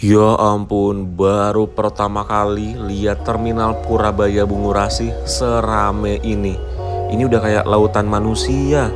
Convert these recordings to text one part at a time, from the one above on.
Ya ampun, baru pertama kali lihat terminal Purabaya Bungurasi serame ini. Ini udah kayak lautan manusia.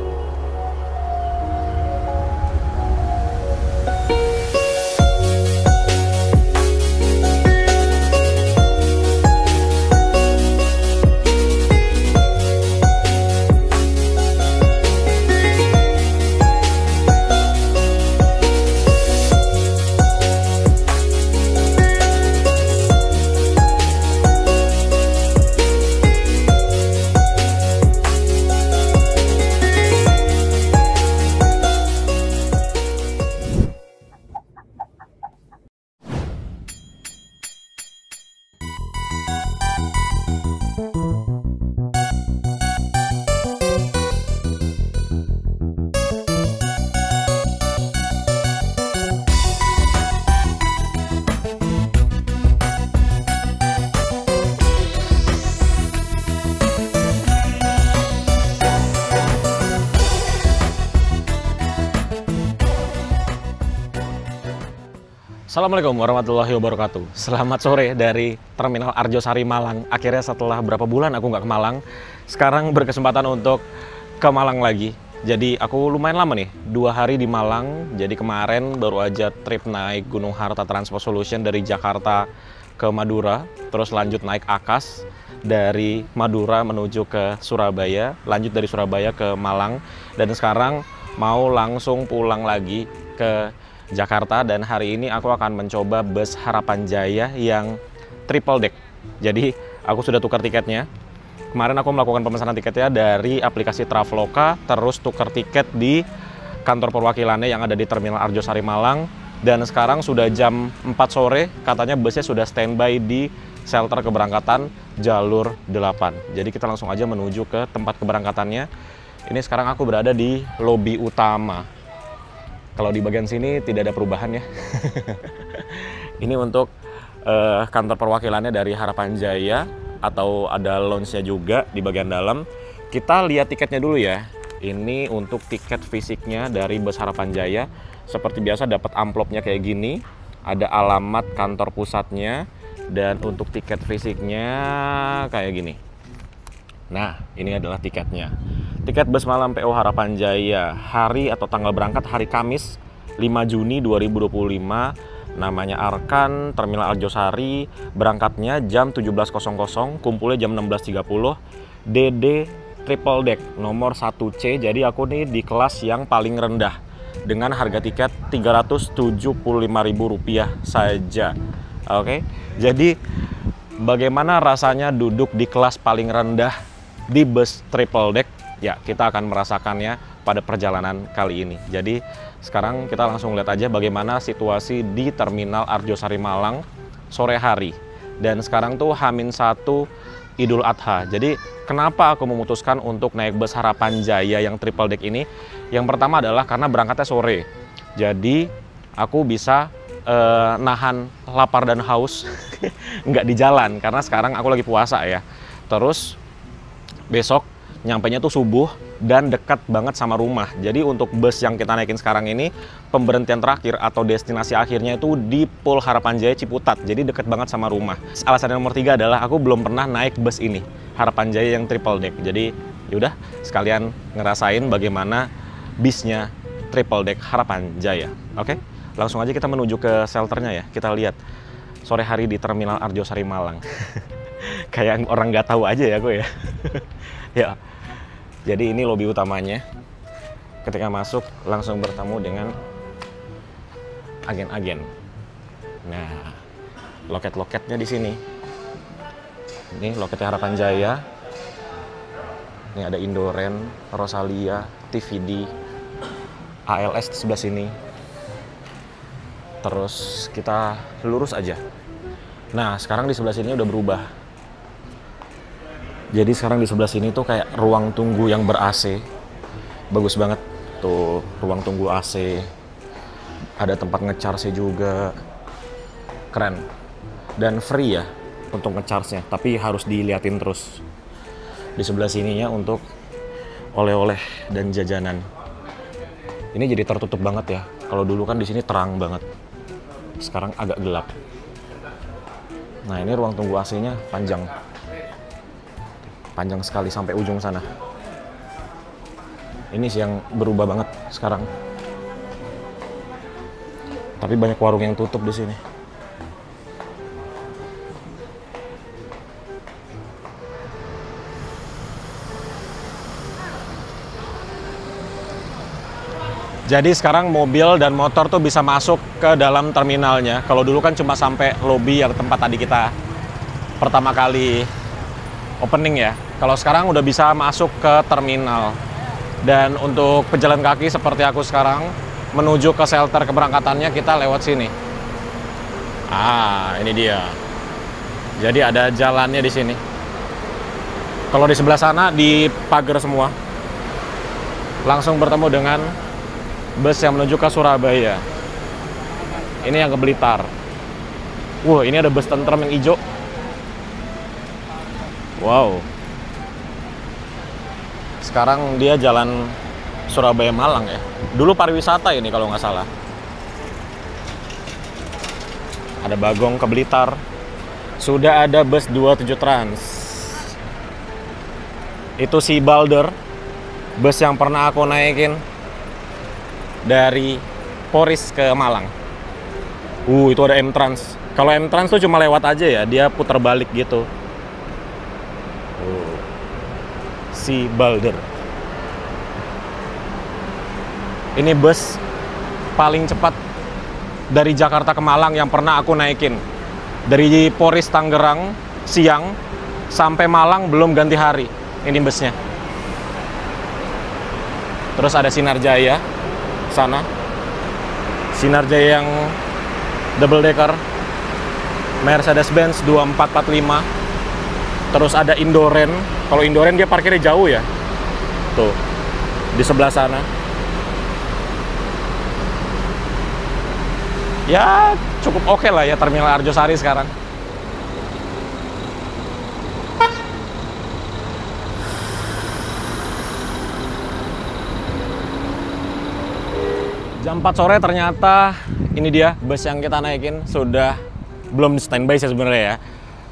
Assalamualaikum warahmatullahi wabarakatuh. Selamat sore dari Terminal Arjosari Malang. Akhirnya setelah berapa bulan aku nggak ke Malang, sekarang berkesempatan untuk ke Malang lagi. Jadi aku lumayan lama nih, 2 hari di Malang. Jadi kemarin baru aja trip naik Gunung Harta Transport Solution dari Jakarta ke Madura, terus lanjut naik Akas dari Madura menuju ke Surabaya, lanjut dari Surabaya ke Malang, dan sekarang mau langsung pulang lagi ke Jakarta. Dan hari ini aku akan mencoba bus Harapan Jaya yang triple deck. Jadi aku sudah tukar tiketnya. Kemarin aku melakukan pemesanan tiketnya dari aplikasi Traveloka, terus tukar tiket di kantor perwakilannya yang ada di Terminal Arjosari Malang. Dan sekarang sudah jam 4 sore, katanya busnya sudah standby di shelter keberangkatan jalur 8. Jadi kita langsung aja menuju ke tempat keberangkatannya. Ini sekarang aku berada di lobi utama. Kalau di bagian sini tidak ada perubahan ya. Ini untuk kantor perwakilannya dari Harapan Jaya, atau ada lounge-nya juga di bagian dalam. Kita lihat tiketnya dulu ya. Ini untuk tiket fisiknya dari bus Harapan Jaya. Seperti biasa dapat amplopnya kayak gini. Ada alamat kantor pusatnya. Dan untuk tiket fisiknya kayak gini. Nah, ini adalah tiketnya. Tiket bus malam PO Harapan Jaya, hari atau tanggal berangkat hari Kamis 5 Juni 2025. Namanya Arkan, Terminal Arjosari, berangkatnya jam 17.00, kumpulnya jam 16.30. DD triple deck nomor 1C. Jadi aku nih di kelas yang paling rendah dengan harga tiket Rp375.000 saja. Oke. Jadi bagaimana rasanya duduk di kelas paling rendah di bus triple deck? Ya, kita akan merasakannya pada perjalanan kali ini. Jadi sekarang kita langsung lihat aja bagaimana situasi di Terminal Arjosari Malang sore hari. Dan sekarang tuh H-1 Idul Adha. Jadi kenapa aku memutuskan untuk naik bus Harapan Jaya yang triple deck ini? Yang pertama adalah karena berangkatnya sore. Jadi aku bisa nahan lapar dan haus nggak di jalan, karena sekarang aku lagi puasa ya. Terus besok nyampainya tuh subuh dan dekat banget sama rumah. Jadi untuk bus yang kita naikin sekarang ini, pemberhentian terakhir atau destinasi akhirnya itu di Pul Harapan Jaya Ciputat. Jadi dekat banget sama rumah. Alasan nomor 3 adalah aku belum pernah naik bus ini, Harapan Jaya yang triple deck. Jadi yaudah sekalian ngerasain bagaimana bisnya triple deck Harapan Jaya. Oke, langsung aja kita menuju ke shelternya ya. Kita lihat sore hari di Terminal Arjosari Malang. Kayak orang nggak tahu aja ya gue ya. Ya, jadi ini lobi utamanya. Ketika masuk langsung bertemu dengan agen-agen. Nah, loket-loketnya di sini. Ini loketnya Harapan Jaya. Ini ada Indoren, Rosalia, TVD, ALS di sebelah sini. Terus kita lurus aja. Nah, sekarang di sebelah sini udah berubah. Jadi sekarang di sebelah sini tuh kayak ruang tunggu yang ber-AC. Bagus banget. Tuh, ruang tunggu AC. Ada tempat nge-charge juga. Keren. Dan free ya untuk nge-charge-nya, tapi harus diliatin terus. Di sebelah sininya untuk oleh-oleh dan jajanan. Ini jadi tertutup banget ya. Kalau dulu kan di sini terang banget. Sekarang agak gelap. Nah, ini ruang tunggu AC-nya panjang. Panjang sekali sampai ujung sana. Ini sih yang berubah banget sekarang. Tapi banyak warung yang tutup di sini. Jadi sekarang mobil dan motor tuh bisa masuk ke dalam terminalnya. Kalau dulu kan cuma sampai lobi yang tempat tadi kita pertama kali opening ya. Kalau sekarang udah bisa masuk ke terminal. Dan untuk pejalan kaki seperti aku sekarang, menuju ke shelter keberangkatannya kita lewat sini. Ah, ini dia. Jadi ada jalannya di sini. Kalau di sebelah sana dipagar semua. Langsung bertemu dengan bus yang menuju ke Surabaya. Ini yang ke Blitar. Wah, ini ada bus tentrem yang hijau. Wow. Sekarang dia jalan Surabaya Malang ya. Dulu pariwisata ini kalau nggak salah. Ada Bagong ke Blitar. Sudah ada bus 27 Trans. Itu si Balder. Bus yang pernah aku naikin dari Poris ke Malang. Itu ada M-Trans. Kalau M-Trans tuh cuma lewat aja ya, dia putar balik gitu. Si Balder. Ini bus paling cepat dari Jakarta ke Malang yang pernah aku naikin. Dari Poris Tangerang siang sampai Malang belum ganti hari. Ini busnya. Terus ada Sinar Jaya sana. Sinar Jaya yang double decker. Mercedes-Benz 2445. Terus ada Indoren. Kalau Indoren dia parkirnya jauh ya. Tuh. Di sebelah sana. Ya, cukup oke lah ya Terminal Arjosari sekarang. Jam 4 sore ternyata ini dia bus yang kita naikin sudah belum standby sih sebenarnya ya.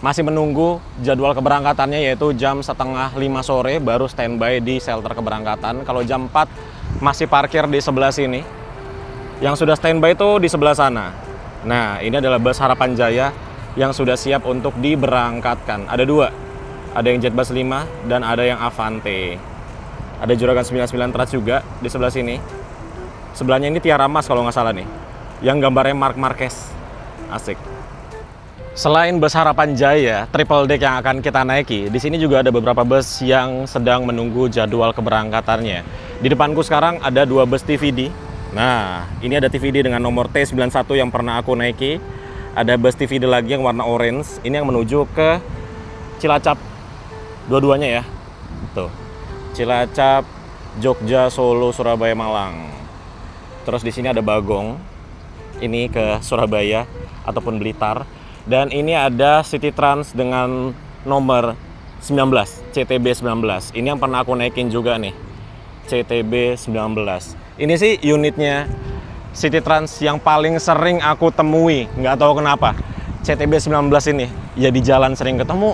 Masih menunggu jadwal keberangkatannya yaitu jam setengah 5 sore baru standby di shelter keberangkatan. Kalau jam 4 masih parkir di sebelah sini. Yang sudah standby itu di sebelah sana. Nah, ini adalah bus Harapan Jaya yang sudah siap untuk diberangkatkan. Ada dua. Ada yang Jetbus 5 dan ada yang Avante. Ada Juragan 99 Trans juga di sebelah sini. Sebelahnya ini Tiara Mas kalau nggak salah nih. Yang gambarnya Marc Marquez. Asik. Selain bus Harapan Jaya, triple deck yang akan kita naiki, di sini juga ada beberapa bus yang sedang menunggu jadwal keberangkatannya. Di depanku sekarang ada dua bus TVD. Nah, ini ada TVD dengan nomor T91 yang pernah aku naiki. Ada bus TVD lagi yang warna orange. Ini yang menuju ke Cilacap. Dua-duanya ya. Tuh. Cilacap, Jogja, Solo, Surabaya, Malang. Terus di sini ada Bagong. Ini ke Surabaya ataupun Blitar. Dan ini ada City Trans dengan nomor 19, CTB 19. Ini yang pernah aku naikin juga nih. CTB 19. Ini sih unitnya City Trans yang paling sering aku temui. Nggak tahu kenapa. CTB 19 ini. Ya di jalan sering ketemu,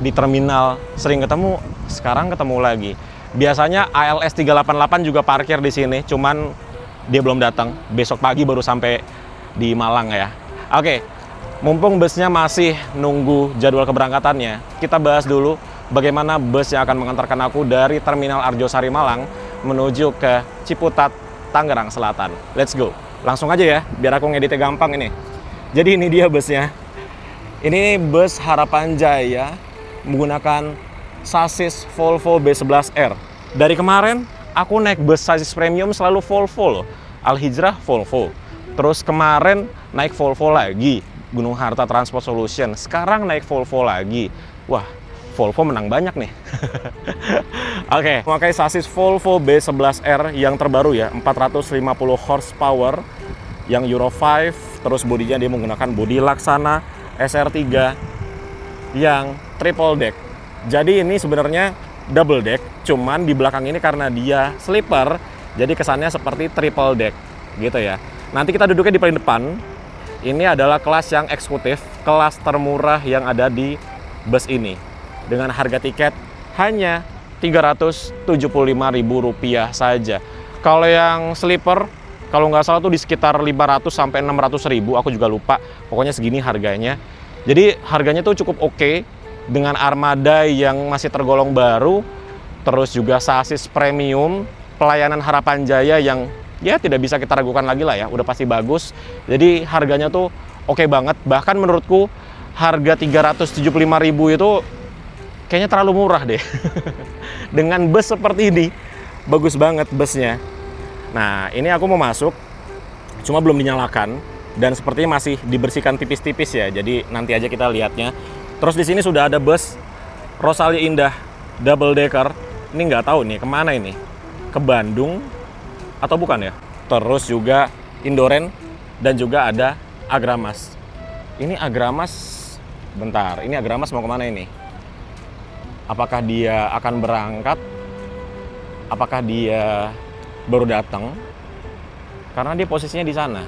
di terminal sering ketemu, sekarang ketemu lagi. Biasanya ALS 388 juga parkir di sini, cuman dia belum datang. Besok pagi baru sampai di Malang ya. Oke, mumpung busnya masih nunggu jadwal keberangkatannya, kita bahas dulu bagaimana bus yang akan mengantarkan aku dari Terminal Arjosari Malang menuju ke Ciputat, Tangerang Selatan. Let's go. Langsung aja ya, biar aku ngeditnya gampang ini. Jadi ini dia busnya. Ini bus Harapan Jaya menggunakan sasis Volvo B11R. Dari kemarin aku naik bus sasis premium selalu Volvo loh. Al-Hijrah Volvo. Terus kemarin naik Volvo lagi, Gunung Harta Transport Solution. Sekarang naik Volvo lagi. Wah, Volvo menang banyak nih. Oke, memakai sasis Volvo B11R yang terbaru ya, 450 horsepower yang Euro 5. Terus bodinya dia menggunakan bodi Laksana SR3 yang triple deck. Jadi ini sebenarnya double deck, cuman di belakang ini karena dia sleeper, jadi kesannya seperti triple deck gitu ya. Nanti kita duduknya di paling depan. Ini adalah kelas yang eksekutif, kelas termurah yang ada di bus ini. Dengan harga tiket hanya Rp375.000 saja. Kalau yang sleeper, kalau nggak salah tuh di sekitar 500 sampai 600.000, aku juga lupa. Pokoknya segini harganya. Jadi harganya tuh cukup oke, dengan armada yang masih tergolong baru, terus juga sasis premium, pelayanan Harapan Jaya yang ya tidak bisa kita ragukan lagi lah ya, udah pasti bagus. Jadi harganya tuh oke banget. Bahkan menurutku harga 375.000 itu kayaknya terlalu murah deh. Dengan bus seperti ini, bagus banget busnya. Nah, ini aku mau masuk, cuma belum dinyalakan dan sepertinya masih dibersihkan tipis-tipis ya. Jadi nanti aja kita lihatnya. Terus di sini sudah ada bus Rosalia Indah double decker. Ini nggak tahu nih kemana ini, ke Bandung atau bukan ya. Terus juga Indoren dan juga ada Agramas. Ini Agramas, bentar, ini Agramas mau kemana ini? Apakah dia akan berangkat? Apakah dia baru datang? Karena dia posisinya di sana.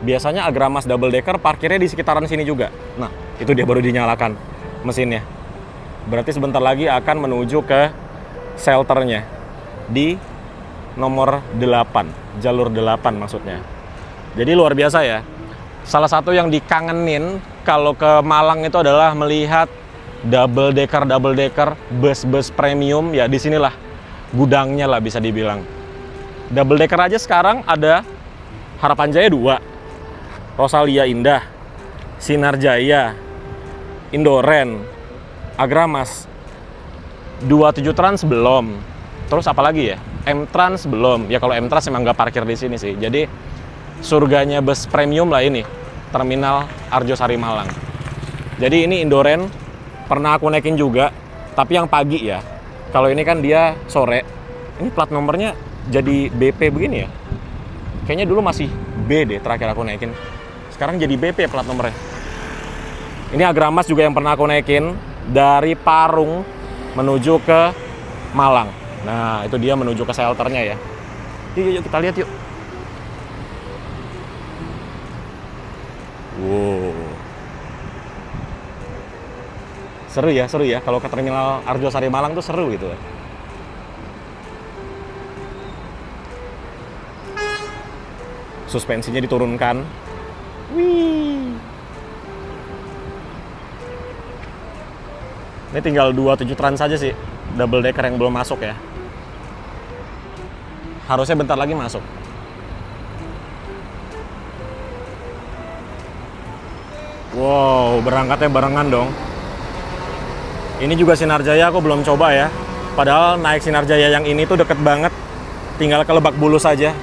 Biasanya Agramas double decker parkirnya di sekitaran sini juga. Nah, itu dia baru dinyalakan mesinnya. Berarti sebentar lagi akan menuju ke shelternya di nomor 8, jalur 8 maksudnya. Jadi luar biasa ya. Salah satu yang dikangenin kalau ke Malang itu adalah melihat double decker, bus-bus premium. Ya disinilah gudangnya lah bisa dibilang. Double decker aja sekarang ada Harapan Jaya 2, Rosalia Indah, Sinar Jaya, Indoren, Agramas, 27 Trans belum. Terus apa lagi ya? M-Trans belum. Ya kalau M-Trans emang nggak parkir di sini sih. Jadi surganya bus premium lah ini, Terminal Arjosari Malang. Jadi ini Indoren, pernah aku naikin juga, tapi yang pagi ya. Kalau ini kan dia sore. Ini plat nomornya jadi BP begini ya. Kayaknya dulu masih B deh terakhir aku naikin. Sekarang jadi BP plat nomornya. Ini Agramas juga yang pernah aku naikin dari Parung menuju ke Malang. Nah, itu dia menuju ke shelternya ya. Yuk, kita lihat yuk. Wow. Seru ya. Kalau ke Terminal Arjosari Malang tuh seru gitu. Suspensinya diturunkan. Wih. Ini tinggal 27 Trans saja sih, double decker yang belum masuk ya. Harusnya bentar lagi masuk. Wow, berangkatnya barengan dong. Ini juga Sinar Jaya aku belum coba ya. Padahal naik Sinar Jaya yang ini tuh deket banget. Tinggal ke Lebak Bulus saja.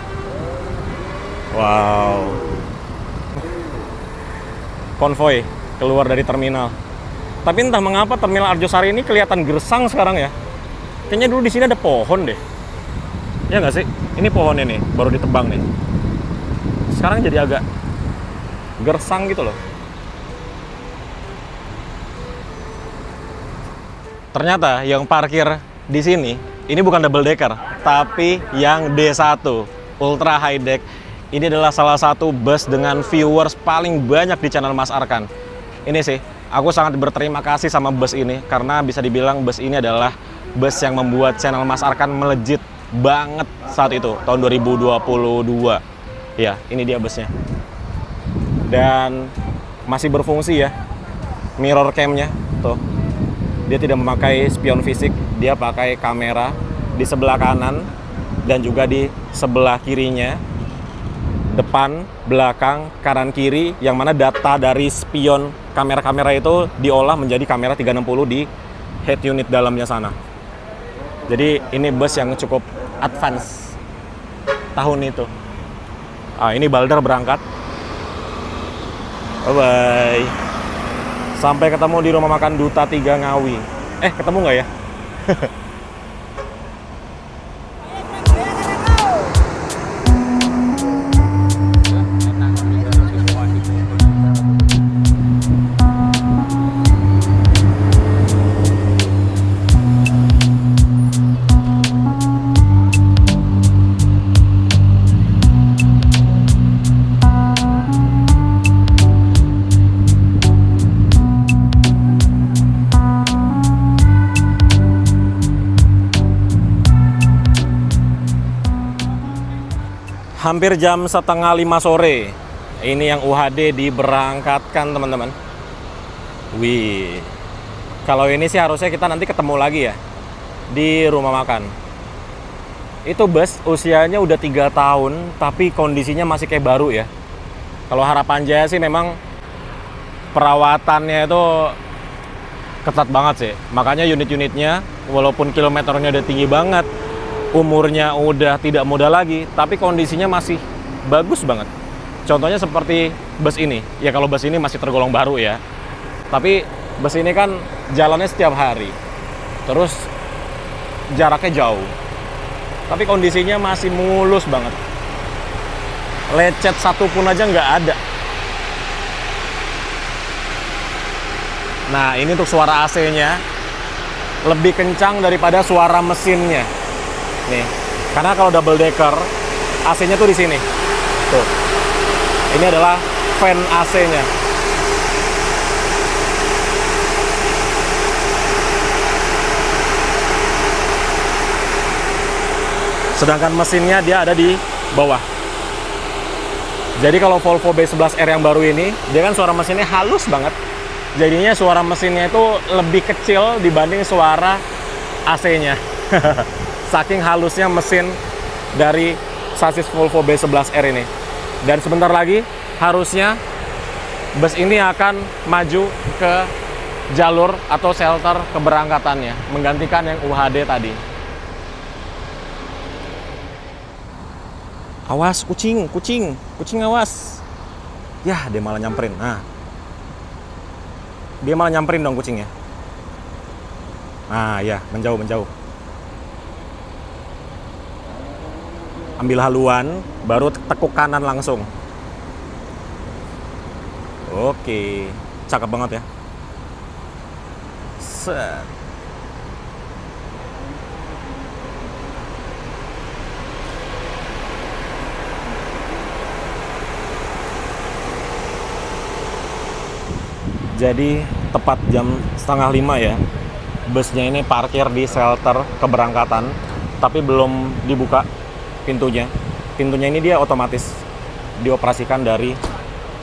Wow. Konvoy keluar dari terminal. Tapi entah mengapa Terminal Arjosari ini kelihatan gersang sekarang ya. Kayaknya dulu di sini ada pohon deh. Ya nggak sih? Ini pohonnya nih, baru ditebang nih. Sekarang jadi agak gersang gitu loh. Ternyata yang parkir di sini, ini bukan double decker, tapi yang D1, Ultra High Deck. Ini adalah salah satu bus dengan viewers paling banyak di channel Mas Arkan. Ini sih, aku sangat berterima kasih sama bus ini, karena bisa dibilang bus ini adalah bus yang membuat channel Mas Arkan melejit banget saat itu, tahun 2022. Ya, ini dia busnya. Dan masih berfungsi ya, mirror cam-nya, tuh. Dia tidak memakai spion fisik, dia pakai kamera di sebelah kanan dan juga di sebelah kirinya. Depan, belakang, kanan, kiri, yang mana data dari spion kamera-kamera itu diolah menjadi kamera 360 di head unit dalamnya sana. Jadi ini bus yang cukup advance tahun itu. Ini Balder berangkat. Bye-bye. Sampai ketemu di rumah makan Duta 3 Ngawi. Ketemu nggak ya? Hampir jam setengah 5 sore. Ini yang UHD diberangkatkan, teman-teman. Wih. Kalau ini sih harusnya kita nanti ketemu lagi ya di rumah makan. Itu bus usianya udah 3 tahun, tapi kondisinya masih kayak baru ya. Kalau Harapan Jaya sih memang perawatannya itu ketat banget sih. Makanya unit-unitnya walaupun kilometernya udah tinggi banget, umurnya udah tidak muda lagi, tapi kondisinya masih bagus banget. Contohnya seperti bus ini. Ya kalau bus ini masih tergolong baru ya. Tapi bus ini kan jalannya setiap hari. Terus jaraknya jauh. Tapi kondisinya masih mulus banget. Lecet satu pun aja nggak ada. Nah, ini untuk suara AC-nya lebih kencang daripada suara mesinnya. Nih, karena kalau double decker AC-nya tuh di sini. Tuh. Ini adalah fan AC-nya. Sedangkan mesinnya dia ada di bawah. Jadi kalau Volvo B11R yang baru ini, dia kan suara mesinnya halus banget. Jadinya suara mesinnya itu lebih kecil dibanding suara AC-nya. Saking halusnya mesin dari sasis Volvo B11R ini. Dan sebentar lagi harusnya bus ini akan maju ke jalur atau shelter keberangkatannya, menggantikan yang UHD tadi. Awas kucing, kucing awas. Yah, dia malah nyamperin. Nah, dia malah nyamperin dong kucingnya. Nah, ya, menjauh. Ambil haluan, baru tekuk kanan langsung. Oke, cakep banget ya. Set. Jadi tepat jam setengah 5 ya, busnya ini parkir di shelter keberangkatan, tapi belum dibuka pintunya. Pintunya ini dia otomatis dioperasikan dari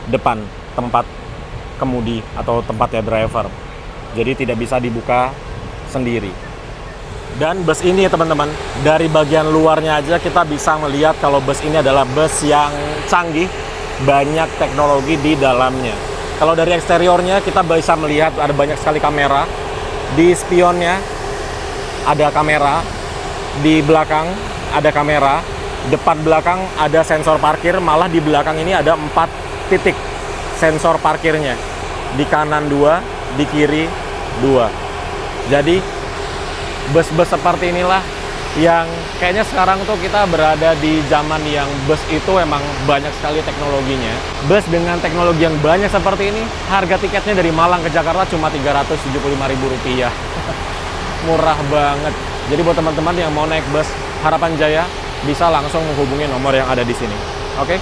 depan tempat kemudi atau tempatnya driver. Jadi tidak bisa dibuka sendiri. Dan bus ini ya teman-teman, dari bagian luarnya aja kita bisa melihat kalau bus ini adalah bus yang canggih, banyak teknologi di dalamnya. Kalau dari eksteriornya kita bisa melihat ada banyak sekali kamera. Di spionnya ada kamera, di belakang ada kamera, depan belakang ada sensor parkir, malah di belakang ini ada 4 titik sensor parkirnya. Di kanan 2, di kiri 2. Jadi bus-bus seperti inilah yang kayaknya sekarang tuh kita berada di zaman yang bus itu emang banyak sekali teknologinya. Bus dengan teknologi yang banyak seperti ini, harga tiketnya dari Malang ke Jakarta cuma Rp375.000. Murah banget. Jadi buat teman-teman yang mau naik bus Harapan Jaya, bisa langsung menghubungi nomor yang ada di sini. Oke?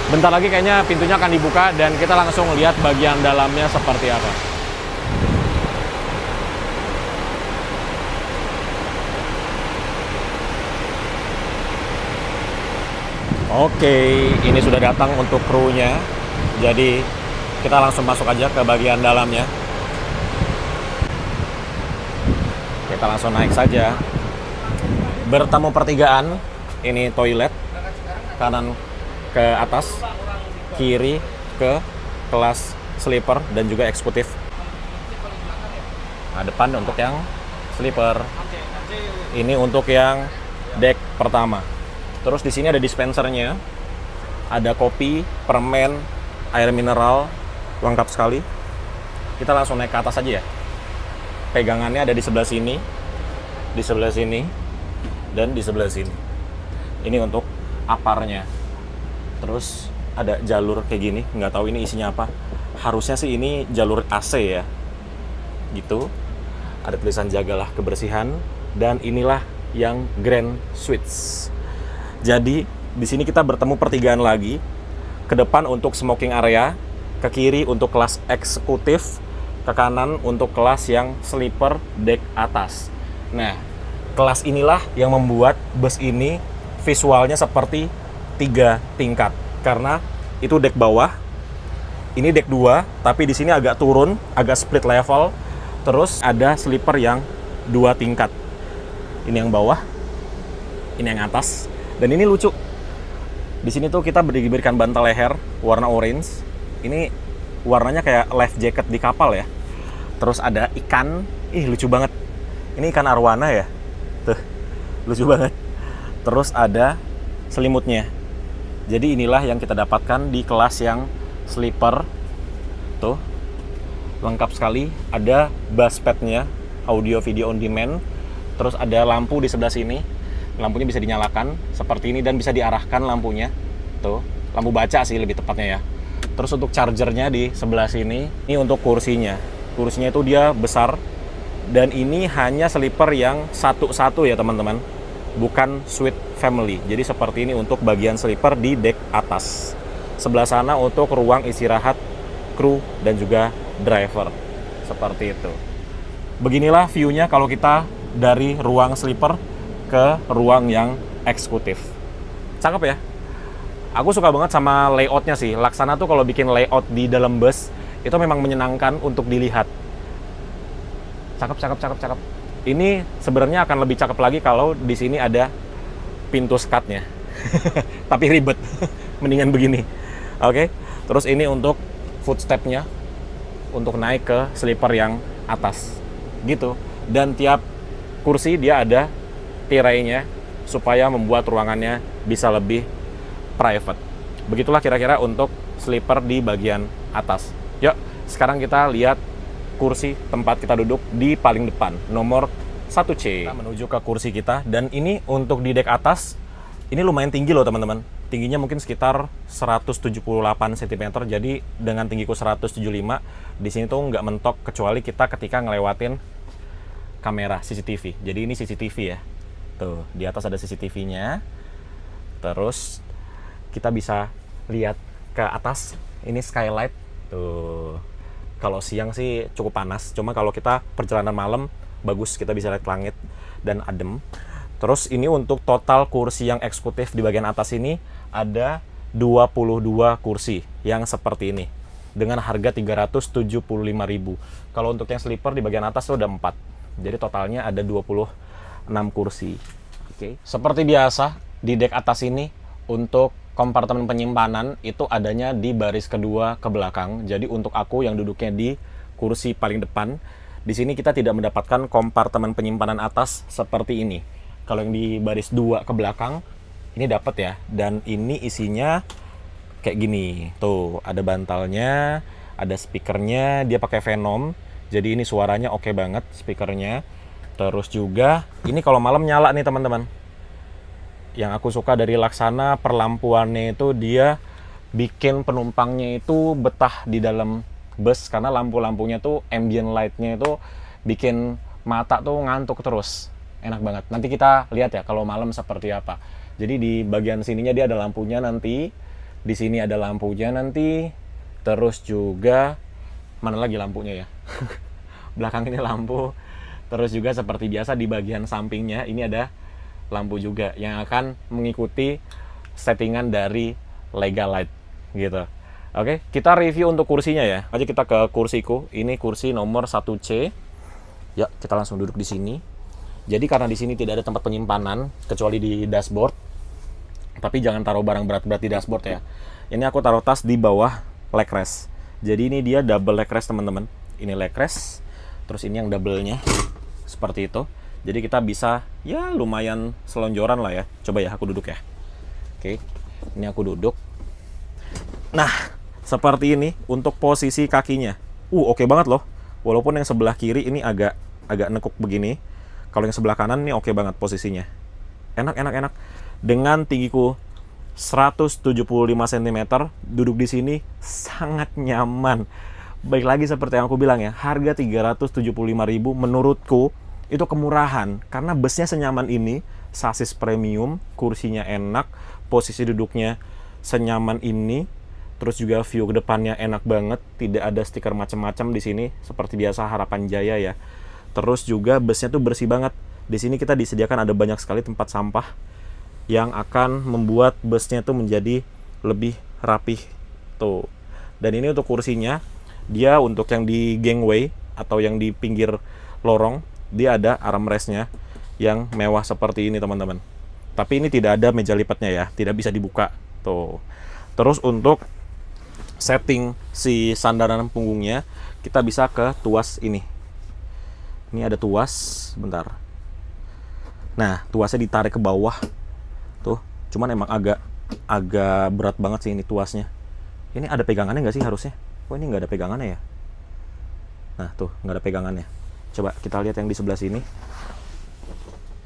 Bentar lagi kayaknya pintunya akan dibuka dan kita langsung lihat bagian dalamnya seperti apa. Oke, ini sudah datang untuk krunya. Jadi kita langsung masuk aja ke bagian dalamnya. Kita langsung naik saja. Bertamu pertigaan. Ini toilet. Kanan ke atas, kiri ke kelas sleeper dan juga eksekutif. Nah, depan untuk yang sleeper. Ini untuk yang deck pertama. Terus di sini ada dispensernya, ada kopi, permen, air mineral, lengkap sekali. Kita langsung naik ke atas aja ya. Pegangannya ada di sebelah sini, dan di sebelah sini. Ini untuk aparnya. Terus ada jalur kayak gini, nggak tahu ini isinya apa. Harusnya sih ini jalur AC ya, gitu. Ada tulisan jagalah kebersihan, dan inilah yang Grand Suites. Jadi di sini kita bertemu pertigaan lagi. Ke depan untuk smoking area, ke kiri untuk kelas eksekutif, ke kanan untuk kelas yang sleeper deck atas. Nah, kelas inilah yang membuat bus ini visualnya seperti 3 tingkat karena itu deck bawah, ini deck 2, tapi di sini agak turun, agak split level. Terus ada sleeper yang 2 tingkat. Ini yang bawah, ini yang atas. Dan ini lucu. Di sini tuh kita diberikan bantal leher warna orange. Ini warnanya kayak life jacket di kapal ya. Terus ada ikan, lucu banget. Ini ikan arwana ya. Tuh, lucu banget. Terus ada selimutnya. Jadi inilah yang kita dapatkan di kelas yang sleeper. Tuh, lengkap sekali. Ada bass padnya, audio video on demand. Terus ada lampu di sebelah sini. Lampunya bisa dinyalakan seperti ini dan bisa diarahkan lampunya. Tuh, lampu baca sih lebih tepatnya ya. Terus untuk chargernya di sebelah sini. Ini untuk kursinya. Kursinya itu dia besar. Dan ini hanya sleeper yang satu-satu ya teman-teman. Bukan suite family. Jadi seperti ini untuk bagian sleeper di deck atas. Sebelah sana untuk ruang istirahat kru dan juga driver. Seperti itu. Beginilah view-nya kalau kita dari ruang sleeper ke ruang yang eksekutif. Cakep ya? Aku suka banget sama layoutnya sih. Laksana tuh kalau bikin layout di dalam bus itu memang menyenangkan untuk dilihat. Cakep. Ini sebenarnya akan lebih cakep lagi kalau di sini ada pintu skatnya. Tapi ribet. Mendingan begini. Oke. Terus ini untuk footstep-nya untuk naik ke sleeper yang atas. Gitu. Dan tiap kursi dia ada tirainya supaya membuat ruangannya bisa lebih private. Begitulah kira-kira untuk sleeper di bagian atas. Yuk, sekarang kita lihat kursi tempat kita duduk di paling depan, nomor 1C. Kita menuju ke kursi kita, dan ini untuk di dek atas, ini lumayan tinggi loh teman-teman. Tingginya mungkin sekitar 178 cm, jadi dengan tinggiku 175, di sini tuh nggak mentok kecuali kita ketika ngelewatin kamera CCTV. Jadi ini CCTV ya. Tuh, di atas ada CCTV-nya. Terus kita bisa lihat ke atas, ini skylight. Tuh. Kalau siang sih cukup panas, cuma kalau kita perjalanan malam bagus, kita bisa lihat langit dan adem. Terus ini untuk total kursi yang eksekutif di bagian atas ini ada 22 kursi yang seperti ini dengan harga 375.000. Kalau untuk yang sleeper di bagian atas itu ada 4. Jadi totalnya ada 26 kursi. Oke. Seperti biasa di dek atas ini untuk kompartemen penyimpanan itu adanya di baris kedua ke belakang. Jadi untuk aku yang duduknya di kursi paling depan, di sini kita tidak mendapatkan kompartemen penyimpanan atas seperti ini. Kalau yang di baris 2 ke belakang, ini dapat ya. Dan ini isinya kayak gini. Tuh, ada bantalnya, ada speakernya, dia pakai Venom. Jadi ini suaranya oke banget speakernya. Terus juga, ini kalau malam nyala nih teman-teman. Yang aku suka dari Laksana, perlampuannya itu dia bikin penumpangnya itu betah di dalam bus. Karena lampu-lampunya tuh, ambient light-nya itu bikin mata tuh ngantuk terus. Enak banget. Nanti kita lihat ya kalau malam seperti apa. Jadi di bagian sininya dia ada lampunya nanti. Di sini ada lampunya nanti. Terus juga, mana lagi lampunya ya? Belakang ini lampu. Terus juga seperti biasa di bagian sampingnya ini ada lampu juga yang akan mengikuti settingan dari Lega Light gitu. Oke, kita review untuk kursinya ya. Aja kita ke kursiku. Ini kursi nomor 1C. Ya, kita langsung duduk di sini. Jadi karena di sini tidak ada tempat penyimpanan kecuali di dashboard. Tapi jangan taruh barang berat-berat di dashboard ya. Ini aku taruh tas di bawah leg rest. Jadi ini dia double leg rest teman-teman. Ini leg rest. Terus ini yang double-nya. Seperti itu. Jadi kita bisa ya lumayan selonjoran lah ya. Coba ya aku duduk ya. Oke. Ini aku duduk. Nah, seperti ini untuk posisi kakinya. Oke banget loh. Walaupun yang sebelah kiri ini agak nekuk begini. Kalau yang sebelah kanan ini oke banget posisinya. Enak. Dengan tinggiku 175 cm, duduk di sini sangat nyaman. Baik lagi seperti yang aku bilang ya, harga 375.000 menurutku itu kemurahan karena busnya senyaman ini, sasis premium, kursinya enak, posisi duduknya senyaman ini, terus juga view ke depannya enak banget, tidak ada stiker macam-macam di sini seperti biasa Harapan Jaya ya. Terus juga busnya tuh bersih banget. Di sini kita disediakan ada banyak sekali tempat sampah. yang akan membuat busnya itu menjadi lebih rapih tuh. Dan ini untuk kursinya, dia untuk yang di gangway atau yang di pinggir lorong, dia ada armrestnya yang mewah seperti ini teman-teman. Tapi ini tidak ada meja lipatnya ya, tidak bisa dibuka tuh. Terus untuk setting si sandaran punggungnya, kita bisa ke tuas ini. Ini ada tuas, bentar. Nah, tuasnya ditarik ke bawah tuh. Cuman emang agak berat banget sih ini tuasnya. Ini ada pegangannya nggak sih harusnya? Oh, ini nggak ada pegangannya ya. Nah tuh, nggak ada pegangannya. Coba kita lihat yang di sebelah sini.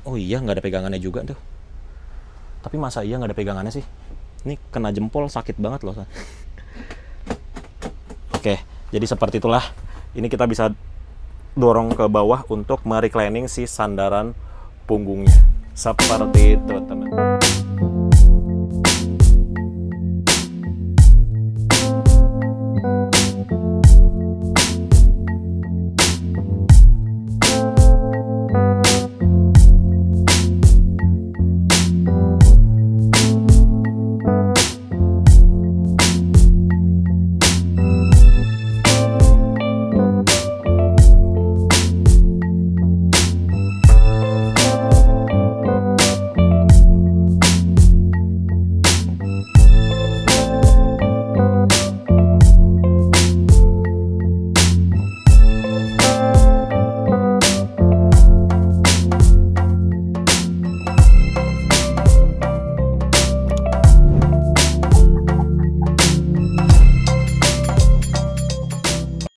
Oh iya, nggak ada pegangannya juga tuh. Tapi masa iya nggak ada pegangannya sih? Ini kena jempol sakit banget loh. Oke, jadi seperti itulah. Ini kita bisa dorong ke bawah untuk mereclining si sandaran punggungnya. Seperti itu teman.